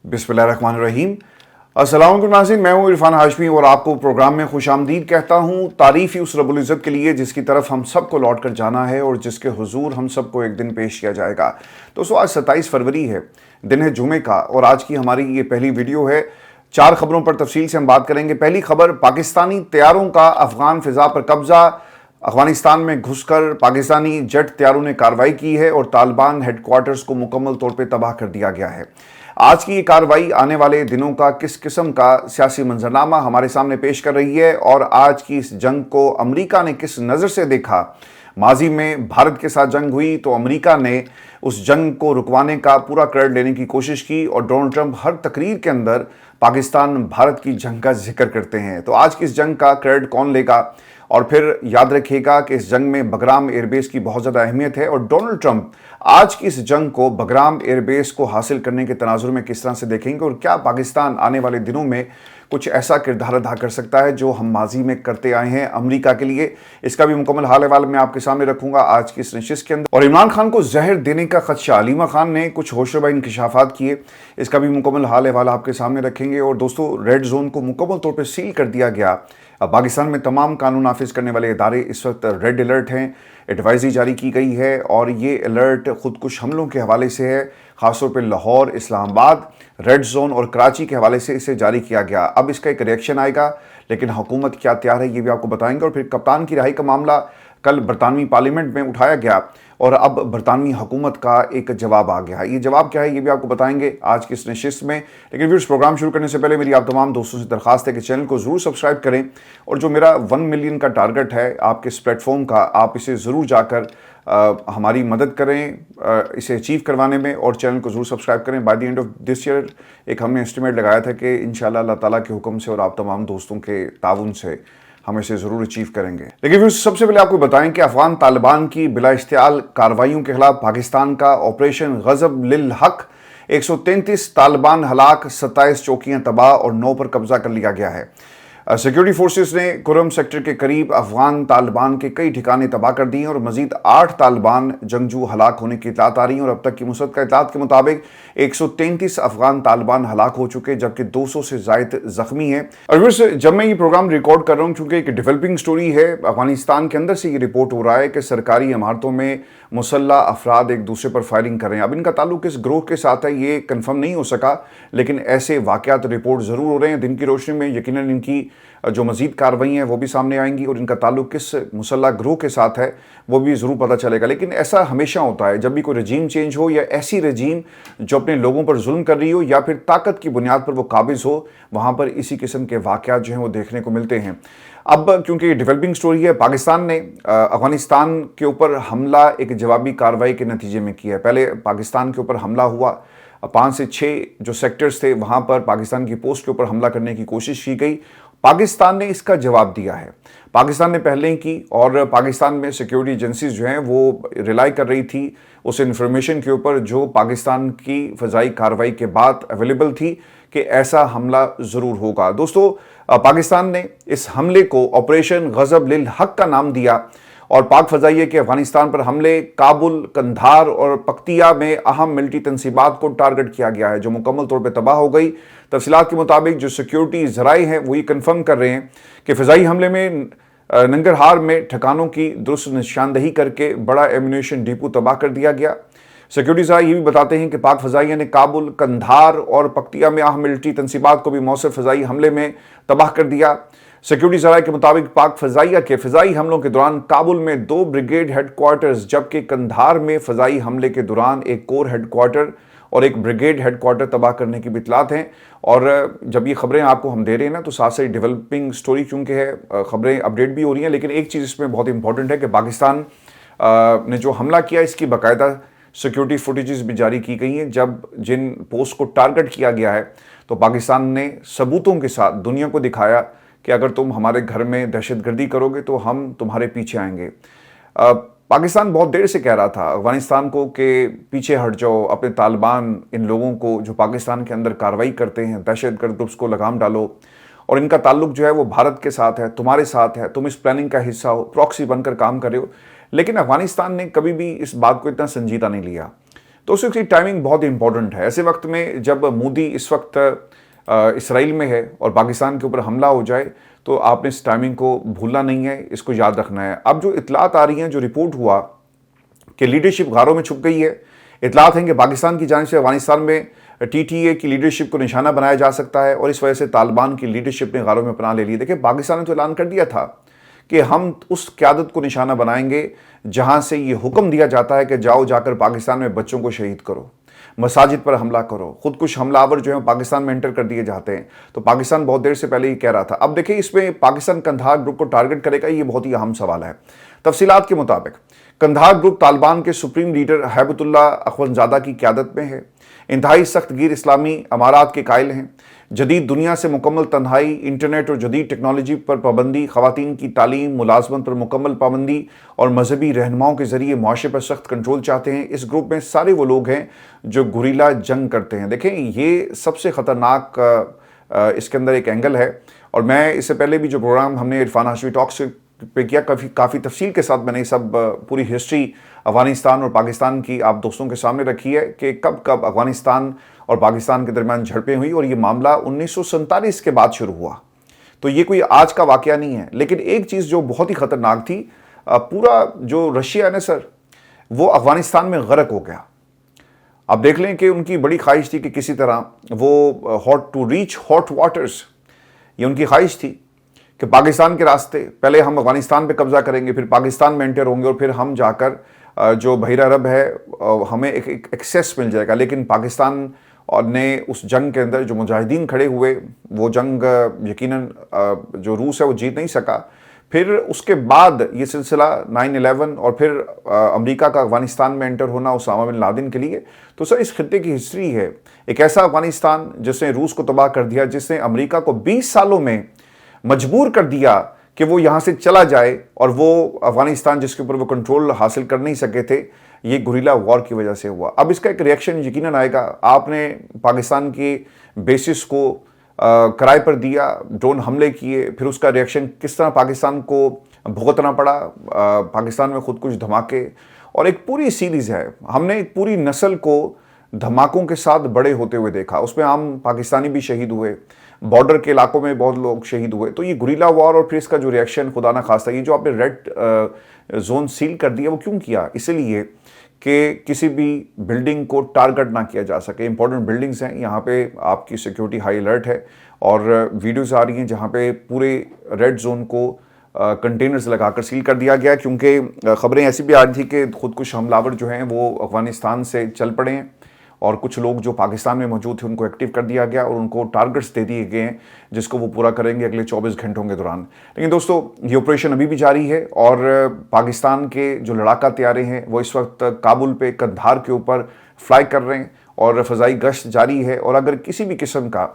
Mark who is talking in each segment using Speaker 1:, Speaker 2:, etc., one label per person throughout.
Speaker 1: बिस्मिल्लाहिर्रहमानिर्रहीम। अस्सलाम वालेकुम नाज़रीन, मैं हूँ इरफान हाशमी और आपको प्रोग्राम में खुशामदीद कहता हूँ। तारीफ़ ही उस रब्बुल इज़्ज़त के लिए जिसकी तरफ हम सबको लौट कर जाना है और जिसके हुजूर हम सबको एक दिन पेश किया जाएगा। दोस्तों, आज 27 फरवरी है, दिन है जुमे का, और आज की हमारी ये पहली वीडियो है। 4 खबरों पर तफसील से हम बात करेंगे। पहली खबर, पाकिस्तानी तैयारों का अफगान फ़िज़ा पर कब्ज़ा। अफगानिस्तान में घुसकर पाकिस्तानी जेट तैयारों ने कार्रवाई की है और तालिबान हेडक्वार्टर्स को मुकम्मल तौर पर तबाह कर दिया गया है। आज की ये कार्रवाई आने वाले दिनों का किस किस्म का सियासी मंजरनामा हमारे सामने पेश कर रही है और आज की इस जंग को अमेरिका ने किस नज़र से देखा। माजी में भारत के साथ जंग हुई तो अमेरिका ने उस जंग को रुकवाने का पूरा क्रेडिट लेने की कोशिश की और डोनाल्ड ट्रंप हर तकरीर के अंदर पाकिस्तान भारत की जंग का जिक्र करते हैं। तो आज की इस जंग का क्रेडिट कौन लेगा? और फिर याद रखिएगा कि इस जंग में बगराम एयरबेस की बहुत ज़्यादा अहमियत है और डोनाल्ड ट्रंप आज की इस जंग को बगराम एयरबेस को हासिल करने के तनाजुर में किस तरह से देखेंगे और क्या पाकिस्तान आने वाले दिनों में कुछ ऐसा किरदार अदा कर सकता है जो हम माजी में करते आए हैं अमेरिका के लिए। इसका भी मुकम्मल हाल अहवाल मैं आपके सामने रखूंगा आज की इस नशिस्त के अंदर। और इमरान खान को जहर देने का खदशा, अलीमा खान ने कुछ होशरुबा इंकशाफात किए, इसका भी मुकम्मल हाल अहवाल आपके सामने रखेंगे। और दोस्तों, रेड जोन को मुकम्मल तौर पर सील कर दिया गया। पाकिस्तान में तमाम कानून नाफिज करने वाले इदारे इस वक्त रेड अलर्ट हैं। एडवाइजरी जारी की गई है और ये अलर्ट खुदकुश हमलों के हवाले से है, ख़ासतौर पर लाहौर, इस्लामाबाद, रेड जोन और कराची के हवाले से इसे जारी किया गया। अब इसका एक रिएक्शन आएगा, लेकिन हुकूमत क्या तैयार है ये भी आपको बताएंगे। और फिर कप्तान की रिहाई का मामला कल बरतानवी पार्लियामेंट में उठाया गया और अब बरतानवी हुकूमत का एक जवाब आ गया। ये जवाब क्या है ये भी आपको बताएंगे आज की इस नशिस्त में। लेकिन व्यूअर्स, प्रोग्राम शुरू करने से पहले मेरी आप तमाम दोस्तों से दरख्वास्त है कि चैनल को ज़रूर सब्सक्राइब करें और जो मेरा 1 मिलियन का टारगेट है आपके इस प्लेटफॉर्म का, आप इसे ज़रूर जाकर हमारी मदद करें इसे अचीव करवाने में और चैनल को ज़रूर सब्सक्राइब करें। By the end of this year एक हमने एस्टिमेट लगाया था कि इंशाल्लाह अल्लाह ताला के हुक्म से और आप तमाम दोस्तों के ताउन से हम इसे ज़रूर अचीव करेंगे। लेकिन सबसे पहले आपको बताएं कि अफगान तालिबान की बिला इश्तियाल कार्रवाइयों के खिलाफ पाकिस्तान का ऑपरेशन गज़ब लिल हक, 133 तालिबान हलाक, 27 चौकियां तबाह और 9 पर कब्जा कर लिया गया है। सिक्योरिटी फोर्सेस ने कुरम सेक्टर के करीब अफगान तालिबान के कई ठिकाने तबाह कर दिए और मजीद 8 तालिबान जंगजू हलाक होने की इतलात आ रही हैं और अब तक की मुसद्दक़ा इतलात के मुताबिक 133 अफगान तालिबान हलाक हो चुके जबकि 200 से ज़ायद जख्मी हैं। और वैसे जब मैं ये प्रोग्राम रिकॉर्ड कर रहा हूँ, चूँकि एक डेवलपिंग स्टोरी है, अफगानिस्तान के अंदर से ये रिपोर्ट हो रहा है कि सरकारी इमारतों में मुसल्ला अफराद एक दूसरे पर फायरिंग कर रहे हैं। अब इनका ताल्लुक किस ग्रोह के साथ है ये कन्फर्म नहीं हो सका, लेकिन ऐसे वाक़यात रिपोर्ट ज़रूर हो रहे हैं। दिन की रोशनी में यकीनन इनकी जो मज़ीद कार्रवाई हैं वो भी सामने आएंगी और इनका ताल्लुक किस मुसल्ला ग्रोह के साथ है वो भी ज़रूर पता चलेगा। लेकिन ऐसा हमेशा होता है जब भी कोई रजीम चेंज हो या ऐसी रजीम जो अपने लोगों पर जुल्म कर रही हो या फिर ताकत की बुनियाद पर वो काबिज़ हो, वहाँ पर इसी किस्म के वाक़यात जो हैं वो देखने को मिलते हैं। अब क्योंकि डेवलपिंग स्टोरी है, पाकिस्तान ने अफगानिस्तान के ऊपर हमला एक जवाबी कार्रवाई के नतीजे में किया है। पहले पाकिस्तान के ऊपर हमला हुआ, 5 से 6 जो सेक्टर्स थे वहाँ पर पाकिस्तान की पोस्ट के ऊपर हमला करने की कोशिश की गई। पाकिस्तान ने इसका जवाब दिया है। पाकिस्तान ने पहले ही की और पाकिस्तान में सिक्योरिटी एजेंसीज जो हैं वो रिलाई कर रही थी उस इंफॉर्मेशन के ऊपर जो पाकिस्तान की फ़ज़ाई कार्रवाई के बाद अवेलेबल थी कि ऐसा हमला ज़रूर होगा। दोस्तों, पाकिस्तान ने इस हमले को ऑपरेशन गज़ब लिल हक का नाम दिया और पाक फ़ज़ाइया के अफगानिस्तान पर हमले काबुल, कंधार और पख्तिया में अहम मिलिट्री तनसीबात को टारगेट किया गया है जो मुकम्मल तौर पर तबाह हो गई। तफसीलात के मुताबिक जो सिक्योरिटी ज़राए हैं वो ये कन्फर्म कर रहे हैं कि फ़ज़ाई हमले में नंगरहार में ठिकानों की दुरुस्त निशानदही करके बड़ा एम्यूनेशन डिपो तबाह कर दिया गया। सिक्योरिटी ज़राए ये भी बताते हैं कि पाक फ़ज़ाइया ने काबुल, कंधार और पख्तिया में अहम मिलिट्री तनसीबात को भी मौसर फ़ज़ाई हमले में तबाह कर दिया। सिक्योरिटी ज़राए के मुताबिक पाक फ़ज़ाइया के फ़ज़ाई हमलों के दौरान काबुल में 2 ब्रिगेड हेडक्वार्टर्स जबकि कंधार में फ़ज़ाई हमले के दौरान एक कोर हेडक्वार्टर और एक ब्रिगेड हेडक्वार्टर तबाह करने की भी इतलात हैं। और जब ये खबरें आपको हम दे रहे हैं ना तो साथ से डेवलपिंग स्टोरी चूँकि है, खबरें अपडेट भी हो रही हैं। लेकिन एक चीज़ इसमें बहुत इंपॉर्टेंट है कि पाकिस्तान ने जो हमला किया इसकी बाकायदा सिक्योरिटी फुटेजेस भी जारी की गई हैं। जब जिन पोस्ट को टारगेट किया गया है तो पाकिस्तान ने सबूतों के साथ दुनिया को दिखाया कि अगर तुम हमारे घर में दहशतगर्दी करोगे तो हम तुम्हारे पीछे आएंगे। पाकिस्तान बहुत देर से कह रहा था अफगानिस्तान को कि पीछे हट जाओ, अपने तालिबान इन लोगों को जो पाकिस्तान के अंदर कार्रवाई करते हैं, दहशतगर्द ग्रुप्स को लगाम डालो और इनका ताल्लुक जो है वो भारत के साथ है, तुम्हारे साथ है, तुम इस प्लानिंग का हिस्सा हो, प्रॉक्सी बनकर काम कर रहे हो। लेकिन अफगानिस्तान ने कभी भी इस बात को इतना संजीदा नहीं लिया। تو اس کی ٹائمنگ بہت امپورٹنٹ ہے. ایسے وقت میں جب مودی اس وقت اسرائیل میں ہے اور پاکستان کے اوپر حملہ ہو جائے تو آپ نے اس ٹائمنگ کو بھولنا نہیں ہے, اس کو یاد رکھنا ہے. اب جو اطلاعات آ رہی ہیں, جو رپورٹ ہوا کہ لیڈرشپ غاروں میں چھپ گئی ہے, اطلاعات ہیں کہ پاکستان کی جانب سے افغانستان میں ٹی ٹی اے کی لیڈرشپ کو نشانہ بنایا جا سکتا ہے اور اس وجہ سے طالبان کی لیڈرشپ نے غاروں میں پناہ لے لی. دیکھیں, پاکستان نے تو اعلان کر دیا تھا کہ ہم اس قیادت کو نشانہ بنائیں گے جہاں سے یہ حکم دیا جاتا ہے کہ جاؤ جا کر پاکستان میں بچوں کو شہید کرو, مساجد پر حملہ کرو, خودکش حملہ آور جو ہیں پاکستان میں انٹر کر دیے جاتے ہیں. تو پاکستان بہت دیر سے پہلے ہی کہہ رہا تھا. اب دیکھیں اس میں پاکستان قندھار گروپ کو ٹارگٹ کرے گا, یہ بہت ہی اہم سوال ہے. تفصیلات کے مطابق قندھار گروپ طالبان کے سپریم لیڈر ہیبت اللہ اخونزادہ کی قیادت میں ہے. انتہائی سخت گیر اسلامی امارات کے قائل ہیں. جدید دنیا سے مکمل تنہائی, انٹرنیٹ اور جدید ٹیکنالوجی پر پابندی, خواتین کی تعلیم, ملازمت پر مکمل پابندی اور مذہبی رہنماؤں کے ذریعے معاشرے پر سخت کنٹرول چاہتے ہیں. اس گروپ میں سارے وہ لوگ ہیں جو گوریلا جنگ کرتے ہیں. دیکھیں, یہ سب سے خطرناک اس کے اندر ایک اینگل ہے, اور میں اس سے پہلے بھی جو پروگرام ہم نے عرفان ہاشمی ٹاکس پہ کیا, کافی تفصیل کے ساتھ میں نے سب پوری ہسٹری افغانستان اور پاکستان کی آپ دوستوں کے سامنے رکھی ہے کہ کب افغانستان اور پاکستان کے درمیان جھڑپیں ہوئی, اور یہ معاملہ 1947 کے بعد شروع ہوا. تو یہ کوئی آج کا واقعہ نہیں ہے. لیکن ایک چیز جو بہت ہی خطرناک تھی, پورا جو رشیا ہے نا سر, وہ افغانستان میں غرق ہو گیا. آپ دیکھ لیں کہ ان کی بڑی خواہش تھی کہ کسی طرح وہ ٹو ریچ ہاٹ واٹرز, یہ ان کی خواہش تھی کہ پاکستان کے راستے پہلے ہم افغانستان پہ قبضہ کریں گے, پھر پاکستان میں انٹر ہوں گے, اور پھر ہم جا کر جو بحیرہ عرب ہے ہمیں ایک ایکسیس مل جائے گا. لیکن پاکستان نے اس جنگ کے اندر جو مجاہدین کھڑے ہوئے, وہ جنگ یقیناً جو روس ہے وہ جیت نہیں سکا. پھر اس کے بعد یہ سلسلہ 9/11 اور پھر امریکہ کا افغانستان میں انٹر ہونا اسامہ بن لادن کے لیے. تو سر اس خطے کی ہسٹری ہے, ایک ایسا افغانستان جس نے روس کو تباہ کر دیا, جس نے امریکہ کو 20 سالوں میں مجبور کر دیا کہ وہ یہاں سے چلا جائے, اور وہ افغانستان جس کے اوپر وہ کنٹرول حاصل کر نہیں سکے تھے, یہ گوریلا وار کی وجہ سے ہوا. اب اس کا ایک ریئیکشن یقیناً آئے گا. آپ نے پاکستان کی بیسس کو کرائے پر دیا, ڈرون حملے کیے, پھر اس کا ریئیکشن کس طرح پاکستان کو بھگتنا پڑا, پاکستان میں خود کچھ دھماکے, اور ایک پوری سیریز ہے. ہم نے ایک پوری نسل کو دھماکوں کے ساتھ بڑے ہوتے ہوئے دیکھا, اس میں عام پاکستانی بھی شہید ہوئے, بارڈر کے علاقوں میں بہت لوگ شہید ہوئے. تو یہ گوریلا وار اور پھر اس کا جو ریئیکشن خدا نہ خواستہ, یہ جو آپ نے ریڈ زون سیل کر دیا, وہ کیوں کیا؟ اس لیے کہ کسی بھی بلڈنگ کو ٹارگٹ نہ کیا جا سکے. امپورٹنٹ بلڈنگز ہیں, یہاں پہ آپ کی سیکیورٹی ہائی الرٹ ہے, اور ویڈیوز آ رہی ہیں جہاں پہ پورے ریڈ زون کو کنٹینرز لگا کر سیل کر دیا گیا, کیونکہ خبریں ایسی بھی آ رہی تھی کہ خودکش حملہ آور جو ہیں وہ افغانستان سے چل پڑے ہیں, اور کچھ لوگ جو پاکستان میں موجود تھے ان کو ایکٹیو کر دیا گیا, اور ان کو ٹارگٹس دے دیے گئے ہیں جس کو وہ پورا کریں گے اگلے 24 گھنٹوں کے دوران. لیکن دوستو, یہ آپریشن ابھی بھی جاری ہے, اور پاکستان کے جو لڑاکا طیارے ہیں وہ اس وقت کابل پہ قندھار کے اوپر فلائی کر رہے ہیں, اور فضائی گشت جاری ہے. اور اگر کسی بھی قسم کا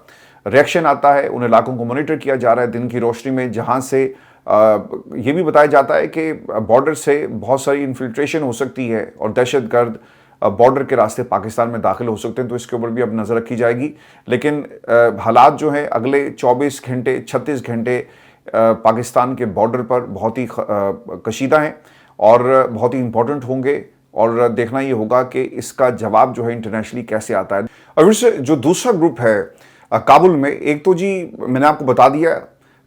Speaker 1: ریئیکشن آتا ہے, ان علاقوں کو مانیٹر کیا جا رہا ہے دن کی روشنی میں, جہاں سے یہ بھی بتایا جاتا ہے کہ بارڈر سے بہت ساری انفلٹریشن ہو سکتی ہے, اور دہشت گرد بارڈر کے راستے پاکستان میں داخل ہو سکتے ہیں. تو اس کے اوپر بھی اب نظر رکھی جائے گی. لیکن حالات جو ہیں اگلے 24 گھنٹے 36 گھنٹے پاکستان کے بارڈر پر بہت ہی کشیدہ ہیں اور بہت ہی امپورٹنٹ ہوں گے, اور دیکھنا یہ ہوگا کہ اس کا جواب جو ہے انٹرنیشنلی کیسے آتا ہے. اور پھر جو دوسرا گروپ ہے کابل میں, ایک تو جی میں نے آپ کو بتا دیا,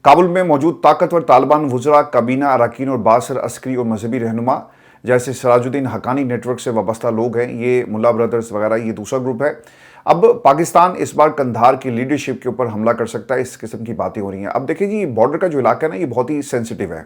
Speaker 1: کابل میں موجود طاقتور طالبان وزراء, کابینہ اراکین اور بااثر عسکری اور مذہبی رہنما جیسے سراج الدین حقانی نیٹ ورک سے وابستہ لوگ ہیں, یہ ملا برادرز وغیرہ, یہ دوسرا گروپ ہے. اب پاکستان اس بار قندھار کی لیڈرشپ کے اوپر حملہ کر سکتا ہے, اس قسم کی باتیں ہو رہی ہیں. اب دیکھیں جی, بارڈر کا جو علاقہ ہے نا, یہ بہت ہی سینسٹیو ہے,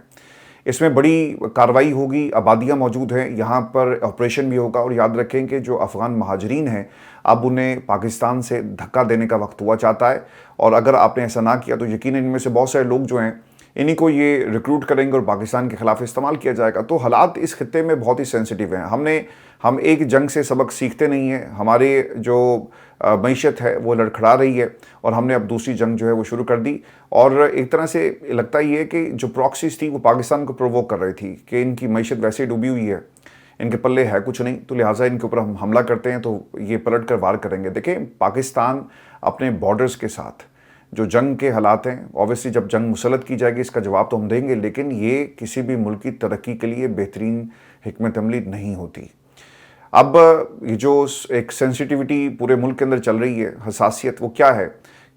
Speaker 1: اس میں بڑی کارروائی ہوگی, آبادیاں موجود ہیں, یہاں پر آپریشن بھی ہوگا. اور یاد رکھیں کہ جو افغان مہاجرین ہیں, اب انہیں پاکستان سے دھکا دینے کا وقت ہوا چاہتا ہے, اور اگر آپ نے ایسا نہ کیا تو یقیناً ان میں سے بہت سارے لوگ جو ہیں انہی کو یہ ریکروٹ کریں گے اور پاکستان کے خلاف استعمال کیا جائے گا. تو حالات اس خطے میں بہت ہی سینسٹیو ہیں. ہم ایک جنگ سے سبق سیکھتے نہیں ہیں, ہمارے جو معیشت ہے وہ لڑکھڑا رہی ہے, اور ہم نے اب دوسری جنگ جو ہے وہ شروع کر دی. اور ایک طرح سے لگتا یہ ہے کہ جو پراکسیز تھی وہ پاکستان کو پرووک کر رہی تھی کہ ان کی معیشت ویسے ڈوبی ہوئی ہے, ان کے پلے ہے کچھ نہیں, تو لہٰذا ان کے اوپر ہم حملہ کرتے ہیں تو یہ پلٹ کر وار کریں گے. دیکھیں, پاکستان اپنے بارڈرز کے ساتھ جو جنگ کے حالات ہیں, اوبویسلی جب جنگ مسلط کی جائے گی اس کا جواب تو ہم دیں گے, لیکن یہ کسی بھی ملک کی ترقی کے لیے بہترین حکمت عملی نہیں ہوتی. अब ये जो एक सेंसिटिविटी पूरे मुल्क के अंदर चल रही है, हसासियत, वो क्या है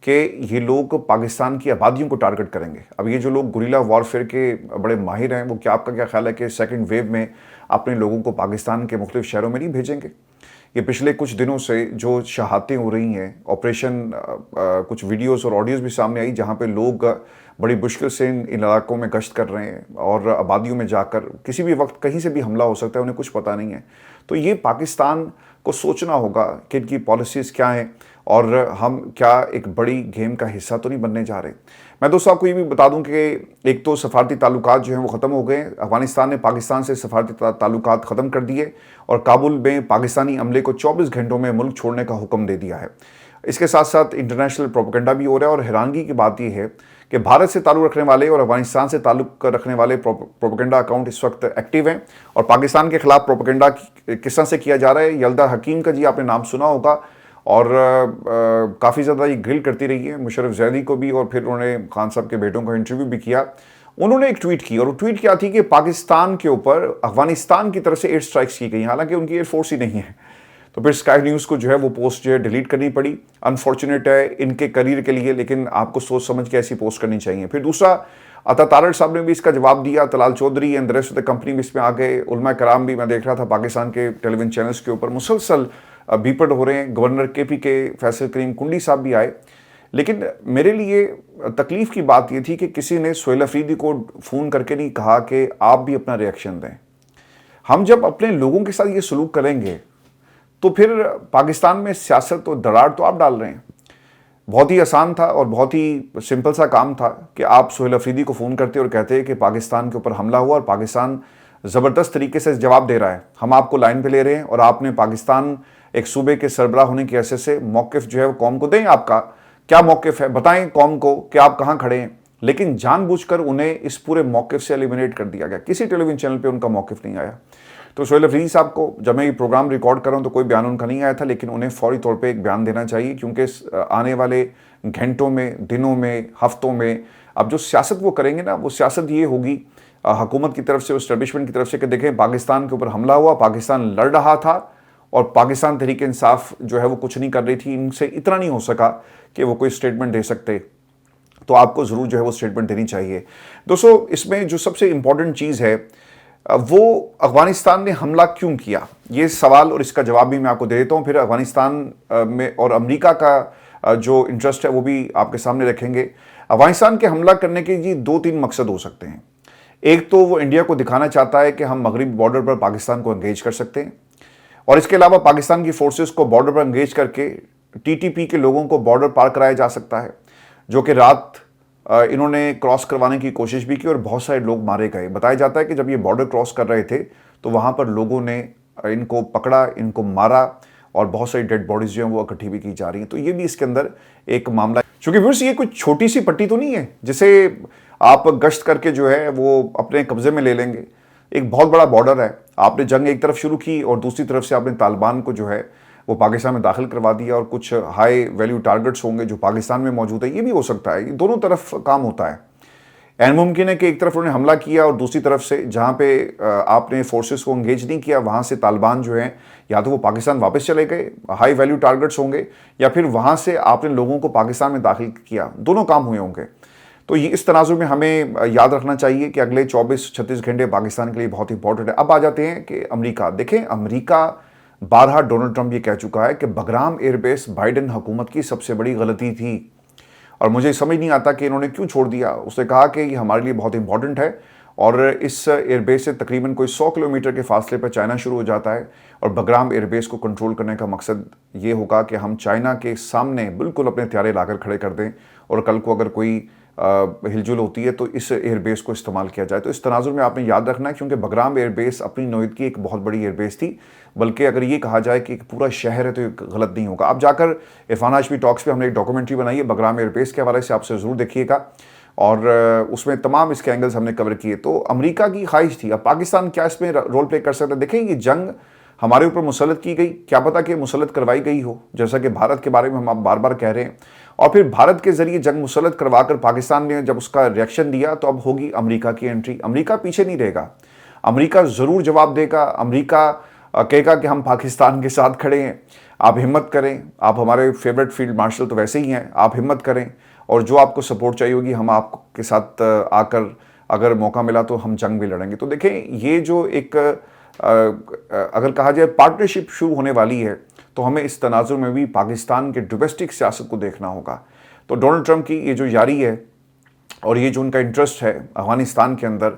Speaker 1: कि ये लोग पाकिस्तान की आबादियों को टारगेट करेंगे। अब ये जो लोग गुरिल्ला वॉरफेयर के बड़े माहिर हैं, वो क्या, आपका क्या ख्याल है कि सेकंड वेव में अपने लोगों को पाकिस्तान के मुख्तलिफ शहरों में नहीं भेजेंगे? ये पिछले कुछ दिनों से जो शहादतें हो रही हैं, ऑपरेशन, कुछ वीडियोस और ऑडियोज़ भी सामने आई जहाँ पे लोग बड़ी मुश्किल से इन इलाकों में गश्त कर रहे हैं और आबादियों में जाकर किसी भी वक्त कहीं से भी हमला हो सकता है, उन्हें कुछ पता नहीं है। तो ये पाकिस्तान को सोचना होगा कि इनकी पॉलिसीज़ क्या हैं और हम क्या एक बड़ी गेम का हिस्सा तो नहीं बनने जा रहे। मैं दोस्तों आपको ये भी बता दूं कि एक तो सफारती ताल्लुकात जो हैं वो ख़त्म हो गए। अफगानिस्तान ने पाकिस्तान से सफारती ताल्लुकात ख़त्म कर दिए और काबुल में पाकिस्तानी अमले को 24 घंटों में मुल्क छोड़ने का हुक्म दे दिया है। इसके साथ साथ इंटरनेशनल प्रोपेगेंडा भी हो रहा है और हैरानगी की बात यह है कि भारत से ताल्लुक़ रखने वाले और अफगानिस्तान से ताल्लुक़ रखने वाले प्रोपेगेंडा अकाउंट इस वक्त एक्टिव हैं और पाकिस्तान के खिलाफ प्रोपेगेंडा किस तरह से किया जा रहा है। यल्दा हकीम का जी आपने नाम सुना होगा और काफ़ी ज़्यादा ये ग्रिल करती रही है मुशर्रफ ज़ैदी को भी, और फिर उन्होंने खान साहब के बेटों का इंटरव्यू भी किया। उन्होंने एक ट्वीट की और वो ट्वीट क्या थी कि पाकिस्तान के ऊपर अफगानिस्तान की तरफ से एयर स्ट्राइक्स की गई, हालांकि उनकी एयरफोर्स ही नहीं है। तो फिर स्काई न्यूज़ को जो है वो पोस्ट जो है डिलीट करनी पड़ी। अनफॉर्चुनेट है इनके करियर के लिए, लेकिन आपको सोच समझ के ऐसी पोस्ट करनी चाहिए। फिर दूसरा, अता तारड़ साहब ने भी इसका जवाब दिया, Talal Chaudhry and the rest of the company भी इसमें आ गए, उलमा कराम भी मैं देख रहा था पाकिस्तान के टेलीविजन चैनल्स के ऊपर मुसलसल बीपड़ हो रहे हैं। गवर्नर केपी के फैसल करीम कुंडी साहब भी आए। लेकिन मेरे लिए तकलीफ की बात यह थी कि किसी ने सोहेल अफरीदी को फ़ोन करके नहीं कहा कि आप भी अपना रिएक्शन दें। हम जब अपने लोगों के साथ ये सलूक करेंगे तो फिर पाकिस्तान में सियासत और दरार तो आप डाल रहे हैं। बहुत ही आसान था और बहुत ही सिंपल सा काम था कि आप सोहेल अफरीदी को फ़ोन करते और कहते कि पाकिस्तान के ऊपर हमला हुआ और पाकिस्तान ज़बरदस्त तरीके से जवाब दे रहा है, हम आपको लाइन पे ले रहे हैं और आपने पाकिस्तान एक सूबे के सरबराह होने की हैसियत से मौक़िफ़ जो है वो कौम को दें। आपका क्या मौक़िफ़ है, बताएं कौम को कि आप कहाँ खड़े हैं। लेकिन जानबूझकर उन्हें इस पूरे मौक़िफ़ से एलिमिनेट कर दिया गया, किसी टेलीविजन चैनल पर उनका मौक़िफ़ नहीं आया। तो सोहेल अफरीदी साहब को जब मैं ये प्रोग्राम रिकॉर्ड कर रहा हूँ तो कोई बयान उनका नहीं आया था, लेकिन उन्हें फौरी तौर पे एक बयान देना चाहिए, क्योंकि आने वाले घंटों में, दिनों में, हफ्तों में अब जो सियासत वो करेंगे ना, वो सियासत ये होगी हुकूमत की तरफ से, एस्टेब्लिशमेंट की तरफ से कि देखें पाकिस्तान के ऊपर हमला हुआ, पाकिस्तान लड़ रहा था और पाकिस्तान तहरीक इंसाफ जो है वो कुछ नहीं कर रही थी, इनसे इतना नहीं हो सका कि वो कोई स्टेटमेंट दे सकते। तो आपको ज़रूर जो है वो स्टेटमेंट देनी चाहिए। दोस्तों, इसमें जो सबसे इम्पॉर्टेंट चीज़ है वो अफगानिस्तान ने हमला क्यों किया, ये सवाल और इसका जवाब भी मैं आपको दे देता हूँ। फिर अफगानिस्तान में और अमेरिका का जो इंटरेस्ट है वो भी आपके सामने रखेंगे। अफगानिस्तान के हमला करने के जी 2-3 मकसद हो सकते हैं। एक तो वो इंडिया को दिखाना चाहता है कि हम मगरबी बॉर्डर पर पाकिस्तान को एंगेज कर सकते हैं, और इसके अलावा पाकिस्तान की फोर्सेस को बॉर्डर पर एंगेज करके टीटीपी के लोगों को बॉर्डर पार कराया जा सकता है, जो कि रात इन्होंने क्रॉस करवाने की कोशिश भी की और बहुत सारे लोग मारे गए। बताया जाता है कि जब ये बॉर्डर क्रॉस कर रहे थे तो वहाँ पर लोगों ने इनको पकड़ा, इनको मारा और बहुत सारी डेड बॉडीज़ जो हैं वो इकट्ठी भी की जा रही हैं। तो ये भी इसके अंदर एक मामला है, क्योंकि व्यूअर्स ये कोई छोटी सी पट्टी तो नहीं है जिसे आप गश्त करके जो है वो अपने कब्जे में ले लेंगे। एक बहुत बड़ा बॉर्डर है, आपने जंग एक तरफ शुरू की और दूसरी तरफ से आपने तालिबान को जो है वो पाकिस्तान में दाखिल करवा दिया, और कुछ हाई वैल्यू टारगेट्स होंगे जो पाकिस्तान में मौजूद है। ये भी हो सकता है, ये दोनों तरफ काम होता है। ऐन मुमकिन है कि एक तरफ उन्होंने हमला किया और दूसरी तरफ से जहाँ पे आपने फोर्सेस को एंगेज नहीं किया वहाँ से तालिबान जो है या तो वो पाकिस्तान वापस चले गए, हाई वैल्यू टारगेट्स होंगे, या फिर वहाँ से आपने लोगों को पाकिस्तान में दाखिल किया, दोनों काम हुए होंगे। तो ये इस तनाजुर में हमें याद रखना चाहिए कि अगले 24-36 घंटे पाकिस्तान के लिए बहुत इंपॉर्टेंट है। अब आ जाते हैं कि अमेरिका। देखें, अमेरिका बारहा डोनाल्ड ट्रंप ये कह चुका है कि बगराम एयरबेस बाइडेन हुकूमत की सबसे बड़ी गलती थी, और मुझे समझ नहीं आता कि इन्होंने क्यों छोड़ दिया। उसने कहा कि ये हमारे लिए बहुत इंपॉर्टेंट है, और इस एयरबेस से तकरीबन कोई 100 किलोमीटर के फासले पर चाइना शुरू हो जाता है, और बगराम एयरबेस को कंट्रोल करने का मकसद ये होगा कि हम चाइना के सामने बिल्कुल अपने हथियारे लाकर खड़े कर दें, और कल को अगर कोई हिलजुल होती है तो इस एयरबेस को इस्तेमाल किया जाए। तो इस तनाजुर में आपने याद रखना है, क्योंकि बगराम एयरबेस अपनी नौयत की एक बहुत बड़ी एयरबेस थी, बल्कि अगर ये कहा जाए कि एक पूरा शहर है तो ये गलत नहीं होगा। आप जाकर इरफान हाशमी टॉक्स पे हमने एक डॉक्यूमेंट्री बनाई है बगराम एयरबेस के हवाले से, आपसे ज़रूर देखिएगा, और उसमें तमाम इसके एंगल्स हमने कवर किए। तो अमेरिका की ख्वाहिश थी, अब पाकिस्तान क्या इसमें रोल प्ले कर सकता है। देखें, ये जंग हमारे ऊपर मुसल्लत की गई, क्या पता कि मुसल्लत करवाई गई हो, जैसा कि भारत के बारे में हम आप बार बार कह रहे हैं, और फिर भारत के जरिए जंग मुसल्लत करवाकर पाकिस्तान ने जब उसका रिएक्शन दिया तो अब होगी अमेरिका की एंट्री। अमेरिका पीछे नहीं रहेगा, अमेरिका ज़रूर जवाब देगा। अमेरिका कहेगा कि हम पाकिस्तान के साथ खड़े हैं, आप हिम्मत करें, आप हमारे फेवरेट फील्ड मार्शल तो वैसे ही हैं, आप हिम्मत करें और जो आपको सपोर्ट चाहिए होगी हम आपके साथ आकर अगर मौका मिला तो हम जंग भी लड़ेंगे। तो देखें, ये जो एक अगर कहा जाए पार्टनरशिप शुरू होने वाली है, तो हमें इस तनाजुर में भी पाकिस्तान के डोमेस्टिक सियासत को देखना होगा। तो डोनाल्ड ट्रंप की ये जो यारी है और ये जो उनका इंटरेस्ट है अफगानिस्तान के अंदर,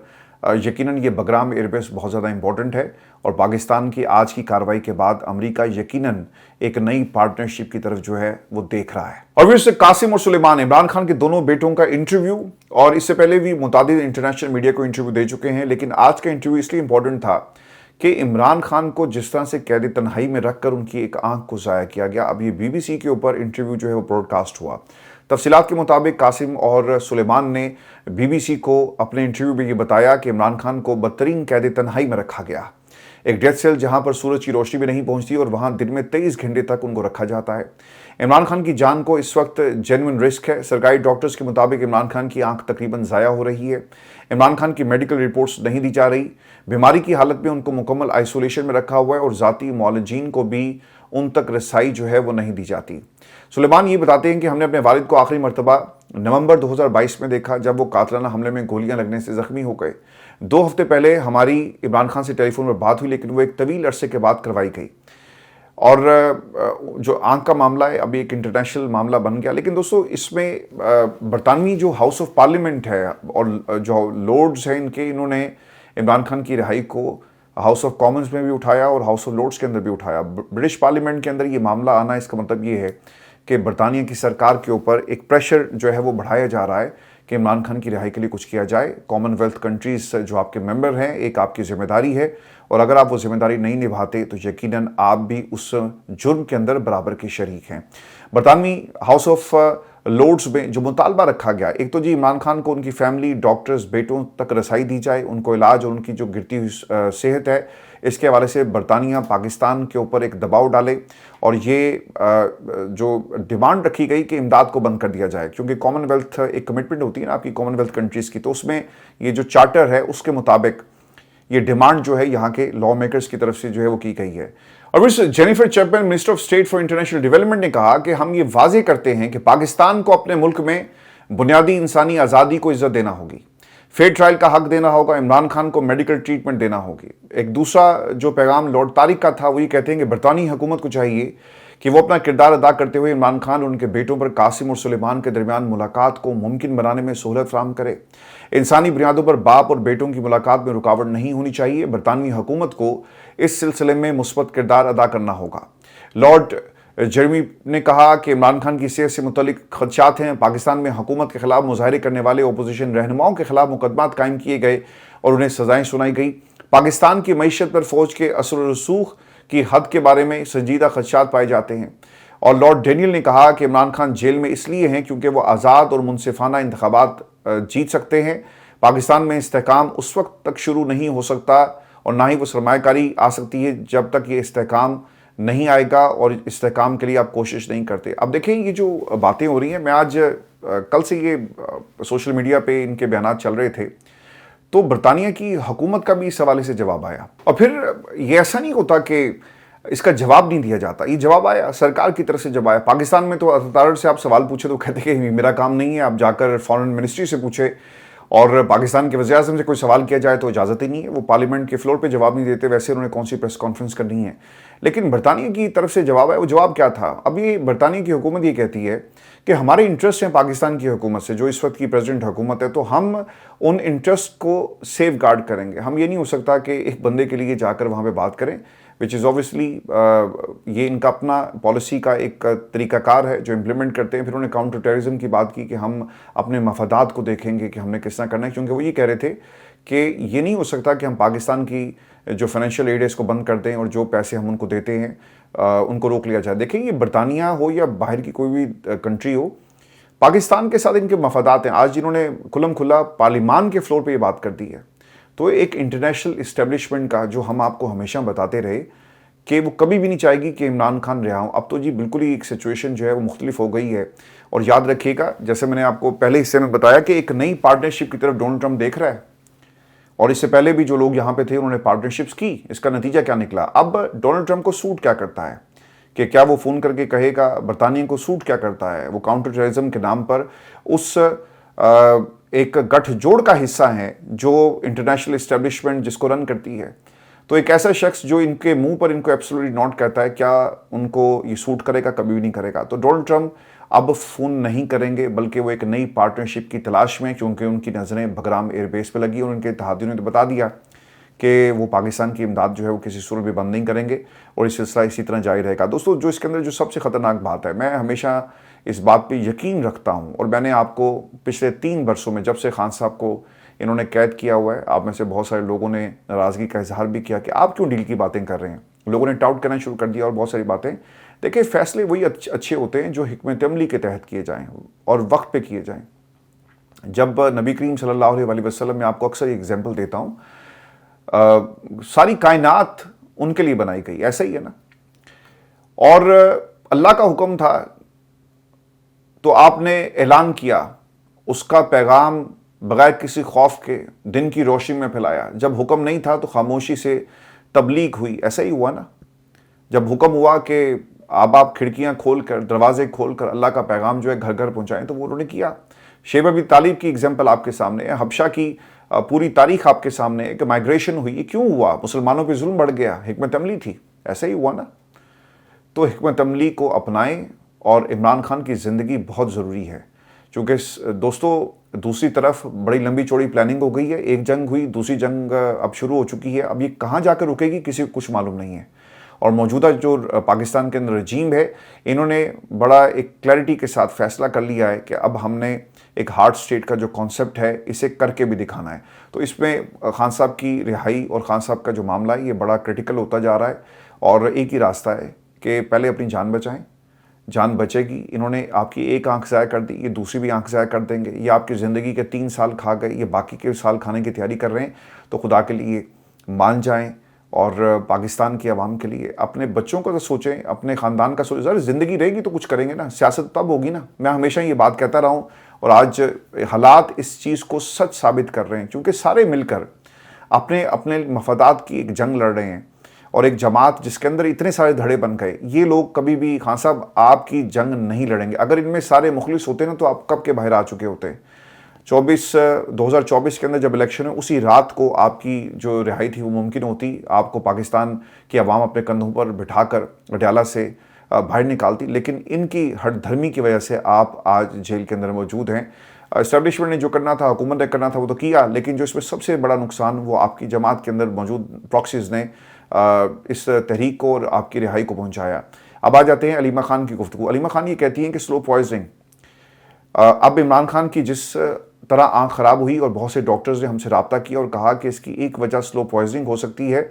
Speaker 1: यकीनन ये बगराम एयरबेस बहुत ज़्यादा इंपॉर्टेंट है और पाकिस्तान की आज की कार्रवाई के बाद अमेरिका यकीनन एक नई पार्टनरशिप की तरफ जो है वो देख रहा है। और फिर से कासिम और सुलेमान, इमरान खान के दोनों बेटों का इंटरव्यू, और इससे पहले भी मुतादिद इंटरनेशनल मीडिया को इंटरव्यू दे चुके हैं, लेकिन आज का इंटरव्यू इसलिए इंपॉर्टेंट था कि इमरान खान को जिस तरह से कैद तन्हाई में रखकर उनकी एक आंख को ज़ाया किया गया। अब ये BBC के ऊपर इंटरव्यू जो है वो ब्रॉडकास्ट हुआ। तफसीलात के मुताबिक कासिम और सुलेमान ने BBC को अपने इंटरव्यू में ये बताया कि इमरान खान को बदतरीन कैद तन्हाई में रखा गया, एक डेथ सेल जहां पर सूरज की रोशनी भी नहीं पहुंचती और वहां दिन में 23 घंटे तक उनको रखा जाता है। इमरान खान की जान को इस वक्त जेन्युइन रिस्क है। सरकारी डॉक्टर्स के मुताबिक इमरान खान की आंख तकरीबन ज़ाया हो रही है। इमरान खान की मेडिकल रिपोर्ट्स नहीं दी जा रही। बीमारी की हालत में उनको मुकम्मल आइसोलेशन में रखा हुआ है और ज़ाती मौलजीन को भी उन तक रसाई जो है वो नहीं दी जाती। सुलेमान ये बताते हैं कि हमने अपने वालिद को आखिरी मरतबा नवंबर 2022 में देखा, जब वो कातलाना हमले में गोलियां लगने से जख्मी हो गए। 2 हफ्ते पहले हमारी इमरान खान से टेलीफोन पर बात हुई, लेकिन वो एक तवील अरसे के बाद करवाई गई। और जो आंख का मामला है अभी एक इंटरनेशनल मामला बन गया। लेकिन दोस्तों, इसमें बरतानवी जो हाउस ऑफ पार्लियामेंट है और जो लॉर्ड्स हैं इनके, इन्होंने इमरान खान की रिहाई को हाउस ऑफ कॉमन्स में भी उठाया और हाउस ऑफ लॉर्ड्स के अंदर भी उठाया। ब्रिटिश पार्लियामेंट के अंदर ये मामला आना, इसका मतलब ये है कि बरतानिया की सरकार के ऊपर एक प्रेशर जो है वो बढ़ाया जा रहा है कि इमरान खान की रिहाई के लिए कुछ किया जाए। कॉमनवेल्थ कंट्रीज जो आपके मेंबर हैं, एक आपकी जिम्मेदारी है और अगर आप वो जिम्मेदारी नहीं निभाते तो यकीनन आप भी उस जुर्म के अंदर बराबर के शरीक हैं। बरतानवी हाउस ऑफ लॉर्ड्स में जो मुतालबा रखा गया, एक तो जी इमरान खान को उनकी फैमिली, डॉक्टर्स, बेटों तक रसाई दी जाए, उनको इलाज और उनकी जो गिरती हुई सेहत है इसके हवाले से बरतानिया पाकिस्तान के ऊपर एक दबाव डाले और ये जो डिमांड रखी गई कि इमदाद को बंद कर दिया जाए, क्योंकि कॉमनवेल्थ एक कमिटमेंट होती है ना आपकी कॉमनवेल्थ कंट्रीज़ की, तो उसमें ये जो चार्टर है उसके मुताबिक ये डिमांड जो है यहाँ के लॉ मेकर्स की तरफ से जो है वो की गई है। और फिर Jennifer Chapman, minister of state for international development, ने कहा कि हम ये वाजे करते हैं कि पाकिस्तान को अपने मुल्क में बुनियादी इंसानी आज़ादी को इज्जत देना होगी, फेयर ट्रायल का हक देना होगा, इमरान खान को मेडिकल ट्रीटमेंट देना होगी। एक दूसरा जो पैगाम लॉर्ड तारिक का था वो ये कहते हैं कि बरतानी हुकूमत को चाहिए कि वो अपना किरदार अदा करते हुए इमरान खान और उनके बेटों पर कासिम और सुलेमान के दरमियान मुलाकात को मुमकिन बनाने में सहूलत फराहम करे। इंसानी बुनियादों पर बाप और बेटों की मुलाकात में रुकावट नहीं होनी चाहिए। बरतानवी हुकूमत को इस सिलसिले में मुस्बत किरदार अदा करना होगा। लॉर्ड जेरमी ने कहा कि इमरान खान की सेहत से मुतल्लिक खदशात हैं। पाकिस्तान में हुकूमत के खिलाफ मुजाहरे करने वाले अपोजिशन रहनुमाओं के खिलाफ मुकदमात कायम किए गए और उन्हें सजाएं सुनाई गई। पाकिस्तान की मईशत पर फौज के असर और रसूख की हद के बारे में संजीदा खदशात पाए जाते हैं। और लॉर्ड डेनियल ने कहा कि इमरान खान जेल में इसलिए हैं क्योंकि वो आज़ाद और मुनसिफाना इंतखाबात जीत सकते हैं। पाकिस्तान में इस्तेहकाम उस वक्त तक शुरू नहीं हो सकता और ना ही वो सरमायाकारी आ सकती है जब तक ये इस्तेहकाम नहीं आएगा और इस्तेहकाम के लिए आप कोशिश नहीं करते। अब देखें, ये जो बातें हो रही हैं, मैं आज कल से ये सोशल मीडिया पे इनके बयान चल रहे थे, तो बरतानिया की हुकूमत का भी इस हवाले से जवाब आया। और फिर ये ऐसा नहीं होता कि इसका जवाब नहीं दिया जाता, ये जवाब आया, सरकार की तरफ से जवाब आया। पाकिस्तान में तो अदालत से आप सवाल पूछे तो कहते कि मेरा काम नहीं है, आप जाकर फॉरेन मिनिस्ट्री से पूछे, और पाकिस्तान के वज़ीर आज़म से कोई सवाल किया जाए तो इजाज़त ही नहीं है, वो पार्लियामेंट के फ्लोर पे जवाब नहीं देते, वैसे उन्होंने कौन सी प्रेस कॉन्फ्रेंस करनी है। लेकिन बरतानिया की तरफ से जवाब है, वो जवाब क्या था? अब ये बरतानिया की हुकूमत ये कहती है कि हमारे इंटरेस्ट हैं पाकिस्तान की हुकूमत से, जो इस वक्त की प्रेसिडेंट हुकूमत है, तो हम उन इंटरेस्ट को सेफ गार्ड करेंगे। हम ये नहीं हो सकता कि एक बंदे के लिए जाकर वहाँ पर बात करें, विच इज़ ऑब्वियसली ये इनका अपना पॉलिसी का एक तरीक़ाकार है जो इम्प्लीमेंट करते हैं। फिर उन्होंने काउंटर टेररिज्म की बात की कि हम अपने मफादात को देखेंगे कि हमने किस तरह करना है, क्योंकि वो ये कह रहे थे कि ये नहीं हो सकता कि हम पाकिस्तान की जो फाइनेंशियल एड है इसको बंद कर दें और जो पैसे हम उनको देते हैं उनको रोक लिया जाए। देखिए, ये बरतानिया हो या बाहर की कोई भी कंट्री हो, पाकिस्तान के साथ इनके मफादात हैं। आज इन्होंने खुल्लम खुल्ला पार्लियामान के फ्लोर पर ये बात कर दी है। तो एक इंटरनेशनल इस्टेब्लिशमेंट का जो हम आपको हमेशा बताते रहे कि वो कभी भी नहीं चाहेगी कि इमरान खान रिहा हो, अब तो जी बिल्कुल ही एक सिचुएशन जो है वो मुख्तलिफ हो गई है। और याद रखिएगा, जैसे मैंने आपको पहले हिस्से में बताया कि एक नई पार्टनरशिप की तरफ डोनाल्ड ट्रंप देख रहा है اور اس سے پہلے بھی جو لوگ یہاں پہ تھے انہوں نے پارٹنرشپس کی. اس کا نتیجہ کیا نکلا؟ اب ڈونلڈ ٹرمپ کو سوٹ کیا کرتا ہے کہ کیا وہ فون کر کے کہے گا؟ برطانیہ کو سوٹ کیا کرتا ہے؟ وہ کاؤنٹر ٹیررزم کے نام پر اس ایک گٹھ جوڑ کا حصہ ہیں جو انٹرنیشنل اسٹیبلشمنٹ جس کو رن کرتی ہے. تو ایک ایسا شخص جو ان کے منہ پر ان کو ایبسولوٹلی ناٹ کہتا ہے، کیا ان کو یہ سوٹ کرے گا؟ کبھی بھی نہیں کرے گا. تو ڈونلڈ ٹرمپ اب فون نہیں کریں گے، بلکہ وہ ایک نئی پارٹنرشپ کی تلاش میں، کیونکہ ان کی نظریں بگرام ایئر بیس پہ لگی اور ان کے اتحادیوں نے تو بتا دیا کہ وہ پاکستان کی امداد جو ہے وہ کسی صورت بھی بند نہیں کریں گے اور یہ سلسلہ اسی طرح جاری رہے گا. دوستو، جو اس کے اندر جو سب سے خطرناک بات ہے، میں ہمیشہ اس بات پہ یقین رکھتا ہوں، اور میں نے آپ کو پچھلے 3 برسوں میں جب سے خان صاحب کو انہوں نے قید کیا ہوا ہے، آپ میں سے بہت سارے لوگوں نے ناراضگی کا اظہار بھی کیا کہ آپ کیوں ڈیل کی باتیں کر رہے ہیں. لوگوں نے ٹاؤٹ کرنا شروع کر دیا اور بہت ساری باتیں. دیکھیں، فیصلے وہی اچھے ہوتے ہیں جو حکمت عملی کے تحت کیے جائیں اور وقت پہ کیے جائیں. جب نبی کریم صلی اللہ علیہ وسلم، میں آپ کو اکثر ایگزامپل دیتا ہوں، ساری کائنات ان کے لیے بنائی گئی، ایسا ہی ہے نا. اور اللہ کا حکم تھا تو آپ نے اعلان کیا، اس کا پیغام بغیر کسی خوف کے دن کی روشنی میں پھیلایا. جب حکم نہیں تھا تو خاموشی سے تبلیغ ہوئی. ایسا ہی ہوا نا. جب حکم ہوا کہ آپ کھڑکیاں کھول کر، دروازے کھول کر اللہ کا پیغام جو ہے گھر گھر پہنچائیں، تو وہ انہوں نے کیا. شیبہ بن طالب کی ایگزامپل آپ کے سامنے ہے، حبشہ کی پوری تاریخ آپ کے سامنے ہے کہ مائگریشن ہوئی. یہ کیوں ہوا؟ مسلمانوں پہ ظلم بڑھ گیا، حکمت عملی تھی. ایسا ہی ہوا نا. تو حکمت عملی کو اپنائیں، اور عمران خان کی زندگی بہت ضروری ہے. چونکہ دوستو، دوسری طرف بڑی لمبی چوڑی پلاننگ ہو گئی ہے. ایک جنگ ہوئی، دوسری جنگ اب شروع ہو چکی ہے. اب یہ کہاں جا کر رکے گی کسی کو کچھ معلوم نہیں ہے. اور موجودہ جو پاکستان کے اندر رجیم ہے، انہوں نے بڑا ایک کلیئرٹی کے ساتھ فیصلہ کر لیا ہے کہ اب ہم نے ایک ہارڈ سٹیٹ کا جو کانسیپٹ ہے اسے کر کے بھی دکھانا ہے. تو اس میں خان صاحب کی رہائی اور خان صاحب کا جو معاملہ ہے یہ بڑا کرٹیکل ہوتا جا رہا ہے. اور ایک ہی راستہ ہے کہ پہلے اپنی جان بچائیں. جان بچے گی. انہوں نے آپ کی ایک آنکھ ضائع کر دی، یہ دوسری بھی آنکھ ضائع کر دیں گے. یہ آپ کی زندگی کے 3 سال کھا گئے، یہ باقی کے سال کھانے کی تیاری کر رہے ہیں. تو خدا کے لیے مان جائیں، اور پاکستان کی عوام کے لیے، اپنے بچوں کو تو سوچیں، اپنے خاندان کا سوچیں. ذرا زندگی رہے گی تو کچھ کریں گے نا. سیاست تب ہوگی نا. میں ہمیشہ یہ بات کہتا رہا ہوں، اور آج حالات اس چیز کو سچ ثابت کر رہے ہیں، کیونکہ سارے مل کر اپنے مفادات کی ایک جنگ لڑ رہے ہیں. اور ایک جماعت جس کے اندر اتنے سارے دھڑے بن گئے، یہ لوگ کبھی بھی خان صاحب آپ کی جنگ نہیں لڑیں گے. اگر ان میں سارے مخلص ہوتے نا تو آپ کب کے باہر آ چکے ہوتے. 2024 کے اندر جب الیکشن ہے، اسی رات کو آپ کی جو رہائی تھی وہ ممکن ہوتی. آپ کو پاکستان کی عوام اپنے کندھوں پر بٹھا کر اڈیالہ سے باہر نکالتی. لیکن ان کی ہٹ دھرمی کی وجہ سے آپ آج جیل کے اندر موجود ہیں. اسٹیبلشمنٹ نے جو کرنا تھا، حکومت نے کرنا تھا، وہ تو کیا. لیکن جو اس میں سب سے بڑا نقصان وہ آپ کی جماعت کے اندر موجود پراکسیز نے اس تحریک کو اور آپ کی رہائی کو پہنچایا. اب آ جاتے ہیں علیمہ خان کی گفتگو. علیمہ خان یہ کہتی ہیں کہ سلو پوائزننگ. اب عمران خان کی جس طرح آنکھ خراب ہوئی، اور بہت سے ڈاکٹرز نے ہم سے رابطہ کیا اور کہا کہ اس کی ایک وجہ سلو پوائزننگ ہو سکتی ہے،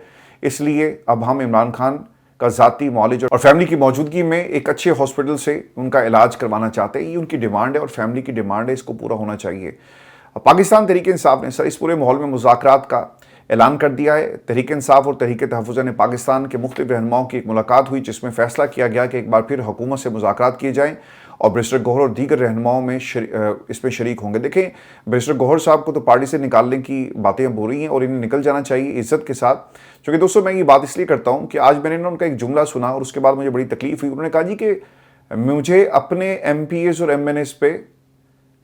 Speaker 1: اس لیے اب ہم عمران خان کا ذاتی معالج اور فیملی کی موجودگی میں ایک اچھے ہاسپٹل سے ان کا علاج کروانا چاہتے ہیں. یہ ان کی ڈیمانڈ ہے اور فیملی کی ڈیمانڈ ہے، اس کو پورا ہونا چاہیے. پاکستان تحریک انصاف نے سر اس پورے ماحول میں مذاکرات کا اعلان کر دیا ہے. تحریک انصاف اور تحریک تحفظ نے پاکستان کے مختلف رہنماؤں کی ایک ملاقات ہوئی، جس میں فیصلہ کیا گیا کہ ایک بار پھر حکومت سے مذاکرات کیے جائیں، اور بیرسٹر گوہر اور دیگر رہنماؤں میں اس میں شریک ہوں گے. دیکھیں، بیرسٹر گوہر صاحب کو تو پارٹی سے نکالنے کی باتیں اب ہو رہی ہیں، اور انہیں نکل جانا چاہیے عزت کے ساتھ. کیونکہ دوستوں، میں یہ بات اس لیے کرتا ہوں کہ آج میں نے ان کا ایک جملہ سنا اور اس کے بعد مجھے بڑی تکلیف ہوئی. انہوں نے کہا جی کہ مجھے اپنے ایم پی ایز اور ایم این ایز پہ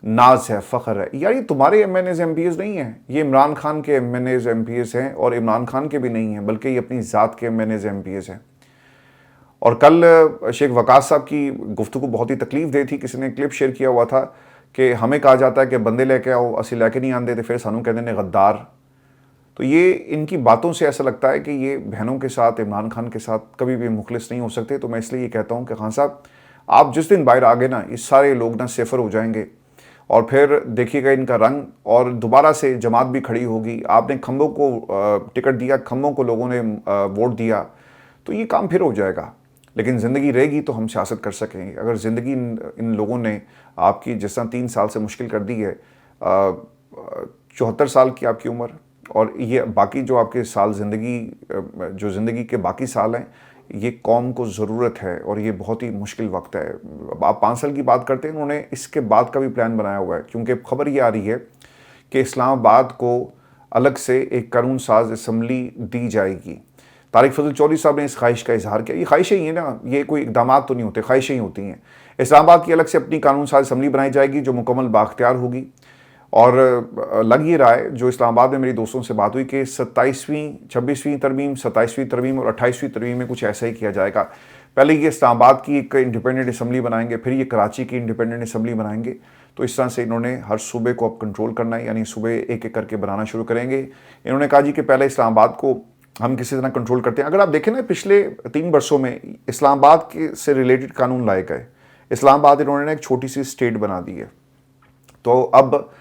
Speaker 1: ناز ہے، فخر ہے. یار یہ تمہارے M N As M P As نہیں ہیں، یہ عمران خان کے M N As M P As ہیں، اور عمران خان کے بھی نہیں ہیں، بلکہ یہ اپنی ذات کے M N As M P As ہیں. اور کل شیخ وقاص صاحب کی گفتگو بہت ہی تکلیف دہ تھی. کسی نے کلپ شیئر کیا ہوا تھا کہ ہمیں کہا جاتا ہے کہ بندے لے کے آؤ، اسی لے کے نہیں آندے، تو پھر سانوں کہتے ہیں غدار. تو یہ ان کی باتوں سے ایسا لگتا ہے کہ یہ بہنوں کے ساتھ، عمران خان کے ساتھ کبھی بھی مخلص نہیں ہو سکتے. تو میں اس لیے یہ کہتا ہوں کہ خان صاحب، آپ جس دن باہر آگے نا، یہ سارے لوگ نا صفر ہو جائیں گے، اور پھر دیکھیے گا ان کا رنگ، اور دوبارہ سے جماعت بھی کھڑی ہوگی. آپ نے کھمبوں کو ٹکٹ دیا، کھمبوں کو لوگوں نے ووٹ دیا، تو یہ کام پھر ہو جائے گا. لیکن زندگی رہے گی تو ہم سیاست کر سکیں گے. اگر زندگی ان لوگوں نے آپ کی جس طرح 3 سال سے مشکل کر دی ہے، 74 سال کی آپ کی عمر، اور یہ باقی جو آپ کے سال جو زندگی کے باقی سال ہیں، یہ قوم کو ضرورت ہے، اور یہ بہت ہی مشکل وقت ہے. آپ 5 سال کی بات کرتے ہیں، انہوں نے اس کے بعد کا بھی پلان بنایا ہوا ہے. کیونکہ خبر یہ آ رہی ہے کہ اسلام آباد کو अलग से एक कानून साज असम्बली दी जाएगी। तारिक फजल चौधरी साहब ने इस ख्वाहिश का इजहार किया। ये ख्वाहिशें ही हैं ना, ये कोई इकदामात तो नहीं होते, ख्वाहिशें ही होती हैं। इस्लामाबाद की अलग से अपनी कानून साज असम्बली बनाई जाएगी जो मुकम्मल बाख्तियार होगी। और लग ये रहा है, जो इस्लामाबाद में मेरी दोस्तों से बात हुई, कि 27वीं 26वीं तरमीम, 27वीं तरमीम और 28वीं तरमीम में कुछ ऐसा ही किया जाएगा। पहले ये इस्लामाबाद की एक इंडिपेंडेंट असम्बली बनाएंगे, फिर ये कराची की इंडिपेंडेंट असम्बली बनाएंगे। तो इस तरह से इन्होंने हर सूबे को अब कंट्रोल करना है, यानी सूबे एक एक करके बनाना शुरू करेंगे। इन्होंने कहा जी कि पहले इस्लामाबाद को हम किसी तरह कंट्रोल करते हैं। अगर आप देखें ना, पिछले 3 वर्षों में इस्लामाबाद के से रिलेटेड कानून लाए गए। इस्लामाबाद इन्होंने एक छोटी सी स्टेट बना दी है। तो अब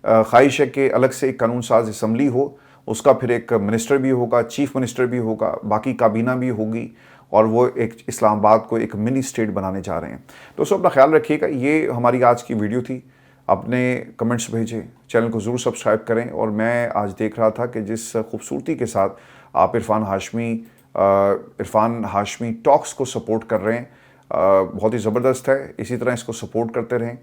Speaker 1: ख्वाहिश है कि अलग से एक कानून साज असम्बली हो, उसका फिर एक मिनिस्टर भी होगा, चीफ मिनिस्टर भी होगा, बाकी काबीना भी होगी, और वो एक इस्लामाबाद को एक मिनी स्टेट बनाने जा रहे हैं। दोस्तों अपना ख्याल रखिएगा। ये हमारी आज की वीडियो थी। अपने कमेंट्स भेजें, चैनल को ज़रूर सब्सक्राइब करें। और मैं आज देख रहा था कि जिस खूबसूरती के साथ आप इरफान हाशमी टॉक्स को सपोर्ट कर रहे हैं, बहुत ही ज़बरदस्त है। इसी तरह इसको सपोर्ट करते रहें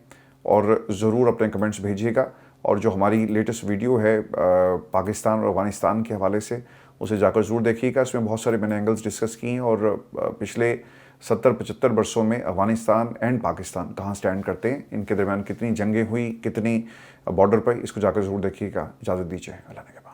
Speaker 1: और ज़रूर अपने कमेंट्स भेजिएगा। और जो हमारी लेटेस्ट वीडियो है पाकिस्तान और अफगानिस्तान के हवाले से, उसे जाकर ज़रूर देखिएगा। इसमें बहुत सारे मैंने एंगल्स डिस्कस किए हैं, और पिछले 70-75 वर्षों में अफगानिस्तान एंड पाकिस्तान कहाँ स्टैंड करते हैं, इनके दरमियान कितनी जंगें हुई, कितनी बॉर्डर पर, इसको जाकर ज़रूर देखिएगा। इजाज़त दीजिए, अल्लाह ने।